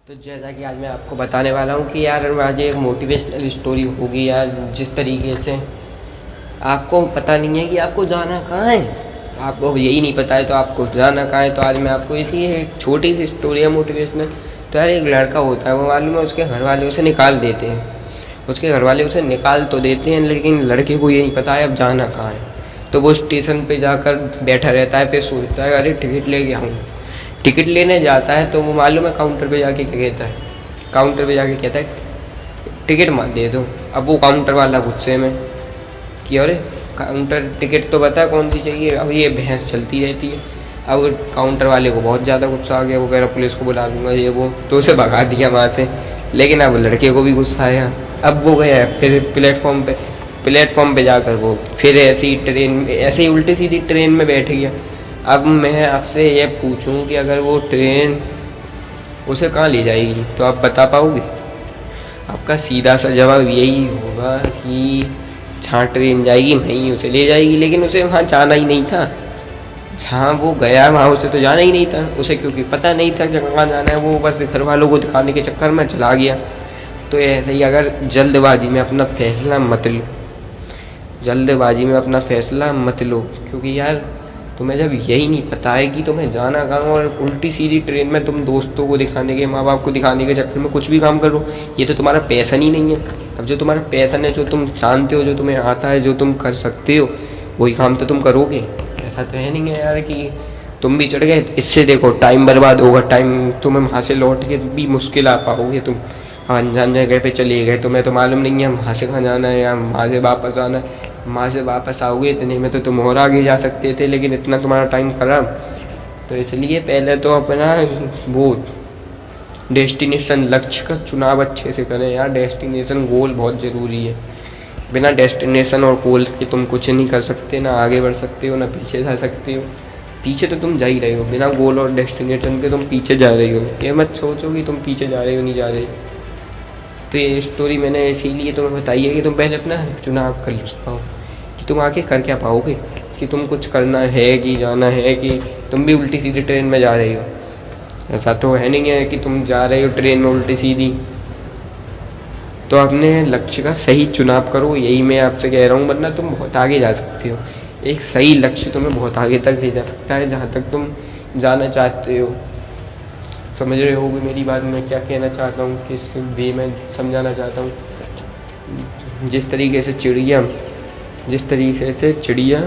तो जैसा कि आज मैं आपको बताने वाला हूँ कि यार आज एक मोटिवेशनल स्टोरी होगी यार। जिस तरीके से आपको पता नहीं है कि आपको जाना कहाँ है, आपको यही नहीं पता है तो आपको जाना कहाँ है। तो आज मैं आपको इसी एक छोटी सी स्टोरी है मोटिवेशनल। तो यार एक लड़का होता है, वो मालूम है उसके घर वाले उसे निकाल देते हैं। उसके घर वाले उसे निकाल तो देते हैं लेकिन लड़के को ये नहीं पता है अब जाना कहाँ है। तो वो स्टेशन पे जाकर बैठा रहता है, फिर सोचता है अरे टिकट लेके आऊँ। टिकट लेने जाता है तो वो मालूम है काउंटर पे जाके क्या कहता है, काउंटर पे जाके कहता है टिकट मत दे दो। अब वो काउंटर वाला गुस्से में कि अरे काउंटर टिकट तो बता कौन सी चाहिए। अब ये बहस चलती रहती है। अब काउंटर वाले को बहुत ज़्यादा गुस्सा आ गया, वो कह रहा पुलिस को बुला लूँगा ये वो, तो उसे भगा दिया वहाँ से। लेकिन अब लड़के को भी गुस्सा आया। अब वो गया फिर प्लेटफॉर्म पे जाकर वो फिर ऐसी ट्रेन में ऐसे ही उल्टी सीधी ट्रेन में बैठ गया। अब मैं आपसे ये पूछूं कि अगर वो ट्रेन उसे कहाँ ले जाएगी तो आप बता पाओगे? आपका सीधा सा जवाब यही होगा कि जहाँ ट्रेन जाएगी वहीं उसे ले जाएगी। लेकिन उसे वहाँ जाना ही नहीं था, जहाँ वो गया वहाँ उसे तो जाना ही नहीं था। उसे क्योंकि पता नहीं था कि कहाँ जाना है, वो बस घर वालों को दिखाने के चक्कर में चला गया। तो ऐसे ही अगर जल्दबाजी में अपना फैसला मत लो, जल्दबाजी में अपना फैसला मत लो, क्योंकि यार तुम्हें जब यही नहीं पता है कि तुम्हें जाना कहाँ, और उल्टी सीधी ट्रेन में तुम दोस्तों को दिखाने के, माँ बाप को दिखाने के चक्कर में कुछ भी काम करो, ये तो तुम्हारा पैसन ही नहीं है। अब जो तुम्हारा पैसन है, जो तुम जानते हो, जो तुम्हें आता है, जो तुम कर सकते हो, वही काम तो तुम करोगे। ऐसा तो है नहीं है यार कि तुम भी चढ़ गए, इससे देखो टाइम बर्बाद होगा, टाइम तुम्हें वहाँ से लौट के भी मुश्किल आ पाओगे। तुम अनजान जगह पे चले गए, तुम्हें तो मालूम नहीं है वहाँ से कहाँ जाना है या वहाँ से वापस आना है। वहाँ से वापस आओगे इतने में तो तुम और आगे जा सकते थे, लेकिन इतना तुम्हारा टाइम खराब। तो इसलिए पहले तो अपना वो डेस्टिनेशन, लक्ष्य का चुनाव अच्छे से करें यार। डेस्टिनेशन गोल बहुत ज़रूरी है। बिना डेस्टिनेशन और गोल के तुम कुछ नहीं कर सकते, ना आगे बढ़ सकते हो ना पीछे जा सकते हो। पीछे तो तुम जा ही रहे हो, बिना गोल और डेस्टिनेशन के तुम पीछे जा रहे हो। ये मत सोचो कि तुम पीछे जा रहे हो, नहीं जा रहे। तो ये स्टोरी मैंने इसीलिए तुम्हें बताई है कि तुम पहले अपना चुनाव कर पाओ कि तुम आगे कर क्या पाओगे, कि तुम कुछ करना है कि जाना है, कि तुम भी उल्टी सीधी ट्रेन में जा रहे हो। ऐसा तो है नहीं है कि तुम जा रहे हो ट्रेन में उल्टी सीधी। तो अपने लक्ष्य का सही चुनाव करो, यही मैं आपसे कह रहा हूँ, वरना तुम बहुत आगे जा सकते हो। एक सही लक्ष्य तुम्हें बहुत आगे तक ले जा सकता है, जहाँ तक तुम जाना चाहते हो। समझ रहे हो मेरी बात, मैं क्या कहना चाहता हूँ, किस वे में समझाना चाहता हूँ। जिस तरीके से चिड़िया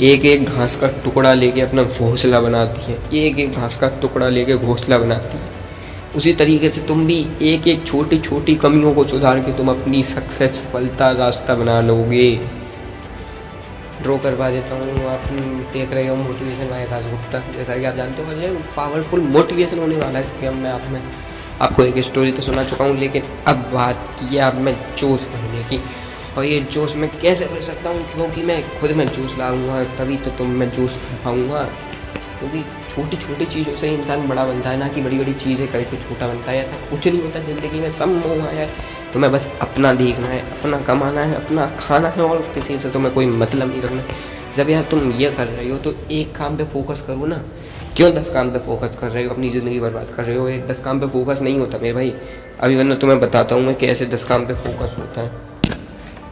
एक एक घास का टुकड़ा लेके अपना घोंसला बनाती है, एक एक घास का टुकड़ा लेके घोंसला बनाती है, उसी तरीके से तुम भी एक एक छोटी छोटी कमियों को सुधार के तुम अपनी सफलता रास्ता बना लोगे। ड्रॉ करवा देता हूँ। आप देख रहे हो मोटिवेशन बाय आकाश गुप्ता। जैसा कि आप जानते हो ये पावरफुल मोटिवेशन होने वाला है, कि अब मैं आपको एक स्टोरी तो सुना चुका हूँ, लेकिन अब बात की है अब मैं जोश भरने की। और ये जोश मैं कैसे भर सकता हूँ, क्योंकि मैं खुद में जोश लाऊंगा तभी तो मैं जोश पाऊँगा। क्योंकि छोटी छोटी चीज़ों से इंसान बड़ा बनता है, ना कि बड़ी बड़ी चीज़ें करके छोटा बनता है। ऐसा कुछ नहीं होता ज़िंदगी में, सब मोह है। तुम्हें बस अपना देखना है, अपना कमाना है, अपना खाना है, और किसी से तुम्हें कोई मतलब नहीं रखना। जब यार तुम ये कर रहे हो तो एक काम पे फोकस करो ना। क्यों 10 काम पे फोकस कर रहे हो, अपनी ज़िंदगी बर्बाद कर रहे हो? एक 10 काम पे फोकस नहीं होता मेरे भाई। अभी वरना तुम्हें बताता हूँ मैं कैसे 10 काम पे फोकस होता है।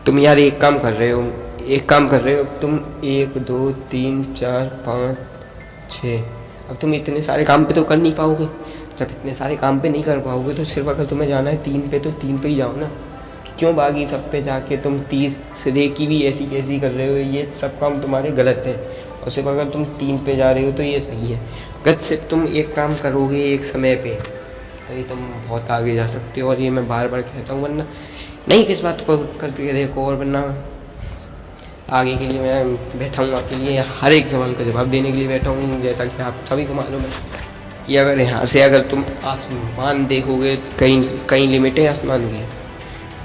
तुम यार एक काम कर रहे हो, तुम 1 2 3 4 5 6, अब तुम इतने सारे काम पे तो कर नहीं पाओगे। जब इतने सारे काम पे नहीं कर पाओगे तो सिर्फ अगर तुम्हें जाना है 3 पे तो 3 पे ही जाओ ना। क्यों बाकी सब पे जाके तुम 30 की भी ऐसी कैसी कर रहे हो? ये सब काम तुम्हारे गलत है, और सिर्फ अगर तुम 3 पे जा रहे हो तो ये सही है। अगर सिर्फ तुम एक काम करोगे एक समय पे तभी तुम बहुत आगे जा सकते हो। और ये मैं बार बार कहता हूँ, वरना नहीं किस बात को करते देखो। और वरना आगे के लिए मैं बैठा हूँ आपके लिए, हर एक सवाल का जवाब देने के लिए बैठा हूँ। जैसा कि आप सभी को मालूम है कि अगर यहाँ से अगर तुम आसमान देखोगे, कहीं लिमिट है आसमान की?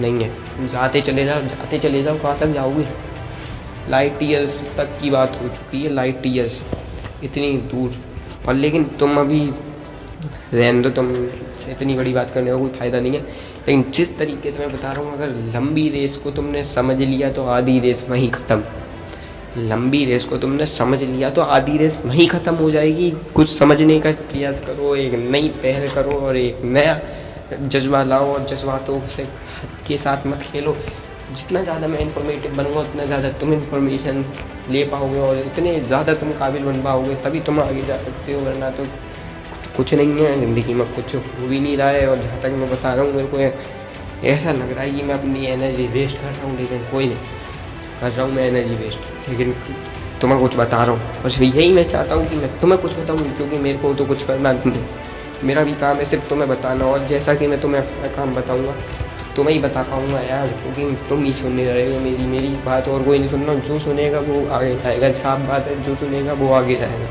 नहीं है। जाते चले जाओ, कहाँ तक जाओगे? लाइट ईयर्स तक की बात हो चुकी है, लाइट ईयर्स, इतनी दूर। और लेकिन तुम अभी रहने दो, तुम से इतनी बड़ी बात करने का कोई फ़ायदा नहीं है। लेकिन जिस तरीके से मैं बता रहा हूँ, अगर लंबी रेस को तुमने समझ लिया तो आधी रेस वहीं ख़त्म। लंबी रेस को तुमने समझ लिया तो आधी रेस वहीं ख़त्म हो जाएगी। कुछ समझने का प्रयास करो, एक नई पहल करो और एक नया जज्बा लाओ और जज्बातों से के साथ मत खेलो। जितना ज़्यादा मैं इन्फॉर्मेटिव बनूँगा उतना ज़्यादा तुम इन्फॉर्मेशन ले पाओगे और इतने ज़्यादा तुम काबिल बन पाओगे, तभी तुम आगे जा सकते हो। वरना तो कुछ नहीं है ज़िंदगी में, कुछ हो भी नहीं रहा है। और जहाँ तक मैं बता रहा हूँ, मेरे को ऐसा लग रहा है कि मैं अपनी एनर्जी वेस्ट कर रहा हूँ, लेकिन कोई नहीं कर रहा हूँ मैं एनर्जी वेस्ट। लेकिन तुम्हें कुछ बता रहा हूँ, बस यही मैं चाहता हूँ कि मैं तुम्हें कुछ बताऊँ, क्योंकि मेरे को तो कुछ करना नहीं। मेरा भी काम है सिर्फ तुम्हें बताना, और जैसा कि मैं तुम्हें अपना काम बताऊँगा तो तुम्हें ही बता पाऊँगा यार, क्योंकि तुम ही सुनने रहे हो मेरी बात, और कोई नहीं सुन रहा। जो सुनेगा वो आगे जाएगा, साफ बात है, जो सुनेगा वो आगे जाएगा।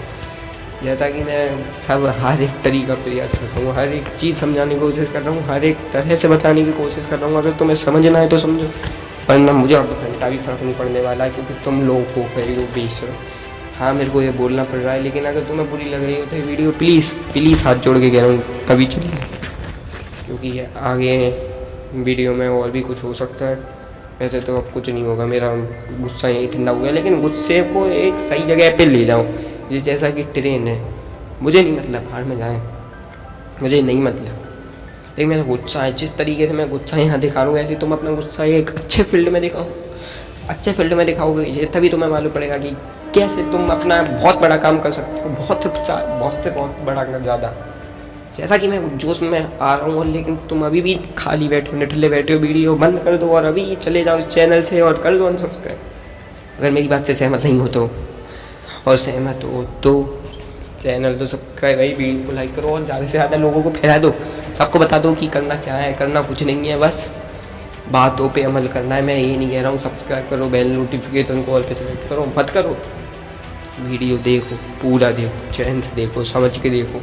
जैसा कि मैं सब हर एक तरीका प्रयास कर रहा हूँ, हर एक चीज़ समझाने की कोशिश कर रहा हूँ, हर एक तरह से बताने की कोशिश कर रहा हूँ। अगर तुम्हें समझना है तो समझो, वरना मुझे अब घंटा भी फ़र्क नहीं पड़ने वाला है, क्योंकि तुम लोग हो गए हो बेशर्म। हाँ, मेरे को ये बोलना पड़ रहा है, लेकिन अगर तुम्हें बुरी लग रही हो तो ये वीडियो प्लीज़ हाथ जोड़ के कह रहा हूँ अभी चलिए, क्योंकि आगे वीडियो में और भी कुछ हो सकता है। वैसे तो अब कुछ नहीं होगा, मेरा गुस्सा यही ठंडा हो गया, लेकिन गुस्से को एक सही जगह पे ले जाओ। ये जैसा कि ट्रेन है, मुझे नहीं मतलब बाहर में जाए, मुझे नहीं मतलब, लेकिन मेरा गुस्सा है, जिस तरीके से मैं गुस्सा यहाँ दिखा रहा हूँ, ऐसे तुम अपना गुस्सा एक अच्छे फील्ड में दिखाओ। अच्छे फील्ड में दिखाओगे ये तभी तुम्हें मालूम पड़ेगा कि कैसे तुम अपना बहुत बड़ा काम कर सकते हो, बहुत बड़ा ज़्यादा। जैसा कि मैं जोश में आ रहा हूँ, और लेकिन तुम अभी भी खाली बैठे हो, निठल्ले बैठे हो। वीडियो बंद कर दो और अभी चले जाओ इस चैनल से और कर दो अनसब्सक्राइब, अगर मेरी बात से सहमत नहीं हो तो। और सहमत हो तो चैनल तो सब्सक्राइब है, वीडियो को लाइक करो और ज़्यादा से ज़्यादा लोगों को फैला दो। सबको बता दो कि करना क्या है, करना कुछ नहीं है, बस बातों पे अमल करना है। मैं ये नहीं कह रहा हूँ सब्सक्राइब करो, बेल नोटिफिकेशन को ऑल पे सेलेक्ट करो, मत करो। वीडियो देखो, पूरा देखो, चैन से देखो, समझ के देखो,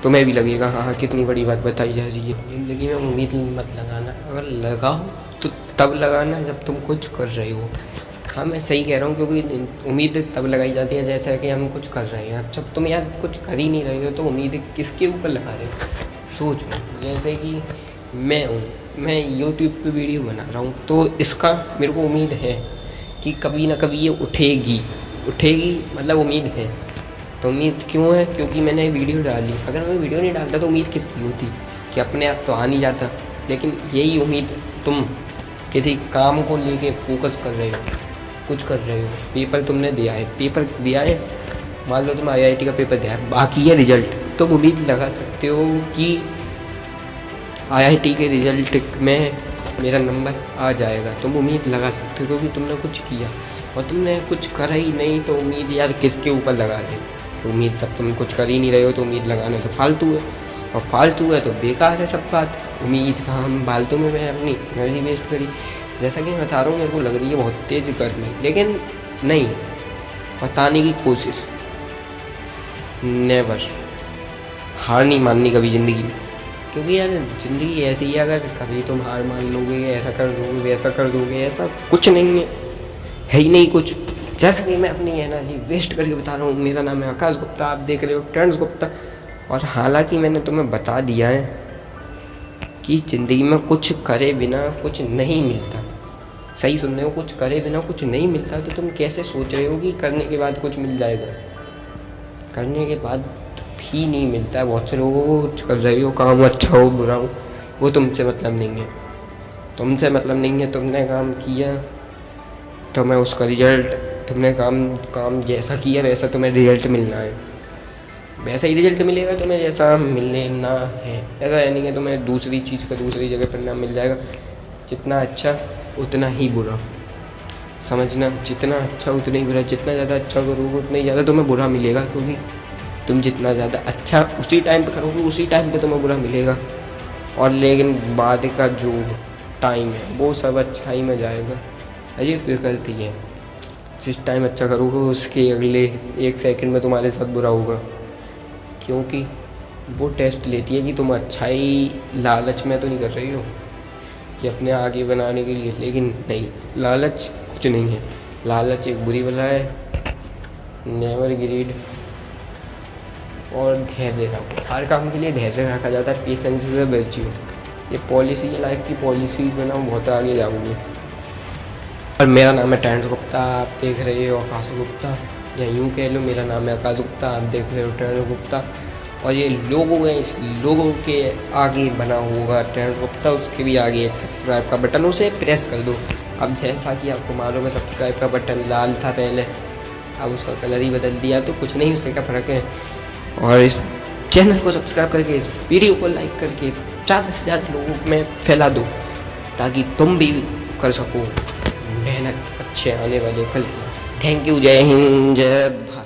तुम्हें भी लगेगा हाँ कितनी बड़ी बात बताई जा रही है। ज़िंदगी में उम्मीद मत लगाना, अगर लगाओ तो तब लगाना जब तुम कुछ कर रहे हो। हाँ, मैं सही कह रहा हूँ, क्योंकि उम्मीद तब लगाई जाती है जैसा कि हम कुछ कर रहे हैं। जब तुम यार कुछ कर ही नहीं रहे हो तो उम्मीद किसके ऊपर लगा रहे हो। सोचो, जैसे कि मैं यूट्यूब पे वीडियो बना रहा हूँ, तो इसका मेरे को उम्मीद है कि कभी ना कभी ये उठेगी, मतलब उम्मीद है। तो उम्मीद क्यों है? क्योंकि मैंने वीडियो डाली। अगर मैं वीडियो नहीं डालता तो उम्मीद किसकी होती कि अपने आप तो आ नहीं जाता। लेकिन यही उम्मीद, तुम किसी काम को लेके फोकस कर रहे हो, कुछ कर रहे हो, पेपर तुमने दिया है, मान लो तुम IIT का पेपर दिया है, बाकी है रिजल्ट, तुम उम्मीद लगा सकते हो कि IIT के रिजल्ट में मेरा नंबर आ जाएगा। तुम उम्मीद लगा सकते हो क्योंकि तुमने कुछ किया, और तुमने कुछ करा ही नहीं तो उम्मीद यार किसके ऊपर लगा रहे हो। उम्मीद, जब तुम कुछ कर ही नहीं रहे हो तो उम्मीद लगाना तो फालतू है, और फालतू है तो बेकार है सब बात। उम्मीद का हम फालतू में मैं अपनी एनर्जी वेस्ट करी। जैसा कि मैं बता रहा हूँ, मेरे को लग रही है बहुत तेज़ गर्मी, लेकिन नहीं, बताने की कोशिश, नेवर, हार नहीं माननी कभी ज़िंदगी में। क्योंकि यार ज़िंदगी ऐसी है, अगर कभी तुम हार मान लोगे, ऐसा कर दोगे, वैसा कर दोगे, ऐसा कुछ नहीं है ही नहीं कुछ। जैसा कि मैं अपनी एनर्जी वेस्ट करके बता रहा हूँ। मेरा नाम है आकाश गुप्ता, आप देख रहे हो ट्रेंड्स गुप्ता। और हालांकि मैंने तुम्हें बता दिया है कि ज़िंदगी में कुछ करे बिना कुछ नहीं मिलता। सही सुन रहे हो, कुछ करे बिना कुछ नहीं मिलता। तो तुम कैसे सोच रहे हो कि करने के बाद कुछ मिल जाएगा? करने के बाद भी नहीं मिलता है। बहुत से लोगों को कुछ कर रहे हो, काम अच्छा हो बुरा हो, वो तुमसे मतलब नहीं है। तुमसे मतलब नहीं है, तुमने काम किया तो मैं उसका रिजल्ट, तुमने काम जैसा किया वैसा तुम्हें रिजल्ट मिलना है, वैसा ही रिजल्ट मिलेगा तुम्हें जैसा मिलना है। ऐसा है नहीं कि तुम्हें दूसरी चीज़ का दूसरी जगह परिणाम मिल जाएगा। जितना अच्छा उतना ही बुरा, समझना, जितना अच्छा उतना ही बुरा। जितना ज़्यादा अच्छा करोगे उतना ही ज़्यादा तुम्हें बुरा मिलेगा, क्योंकि तुम जितना ज़्यादा अच्छा उसी टाइम पे करोगे उसी टाइम पे तुम्हें बुरा मिलेगा। और लेकिन बाद का जो टाइम है वो सब अच्छाई में जाएगा। अजीब फिक्र है, जिस टाइम अच्छा करोगे उसके अगले 1 सेकंड में तुम्हारे साथ बुरा होगा, क्योंकि वो टेस्ट लेती है कि तुम अच्छाई लालच में तो नहीं कर रही हो कि अपने आगे बनाने के लिए। लेकिन नहीं, लालच कुछ नहीं है, लालच एक बुरी बला है। नेवर ग्रीड, और धैर्य रखो। हर काम के लिए धैर्य रखा जाता है, पेशेंस इज अ वर्च्यू। ये पॉलिसी, ये लाइफ की पॉलिसीज में ना बहुत आगे जाऊँगी। और मेरा नाम है ट्रेंड्स गुप्ता, आप देख रहे हो आकाश गुप्ता, या यूँ कह लो मेरा नाम है आकाश गुप्ता, आप देख रहे हो ट्रेंड्स गुप्ता। और ये लोगो है, इस लोगो के आगे बना होगा ट्रेंड्स गुप्ता, उसके भी आगे एक सब्सक्राइब का बटन, उसे प्रेस कर दो। अब जैसा कि आपको मालूम है सब्सक्राइब का बटन लाल था पहले, अब उसका कलर ही बदल दिया, तो कुछ नहीं, उससे क्या फ़र्क है। और इस चैनल को सब्सक्राइब करके, इस वीडियो को लाइक करके ज़्यादा से ज़्यादा लोगों में फैला दो, ताकि तुम भी कर सको मेहनत अच्छे आने वाले कल की। थैंक यू, जय हिंद, जय भारत।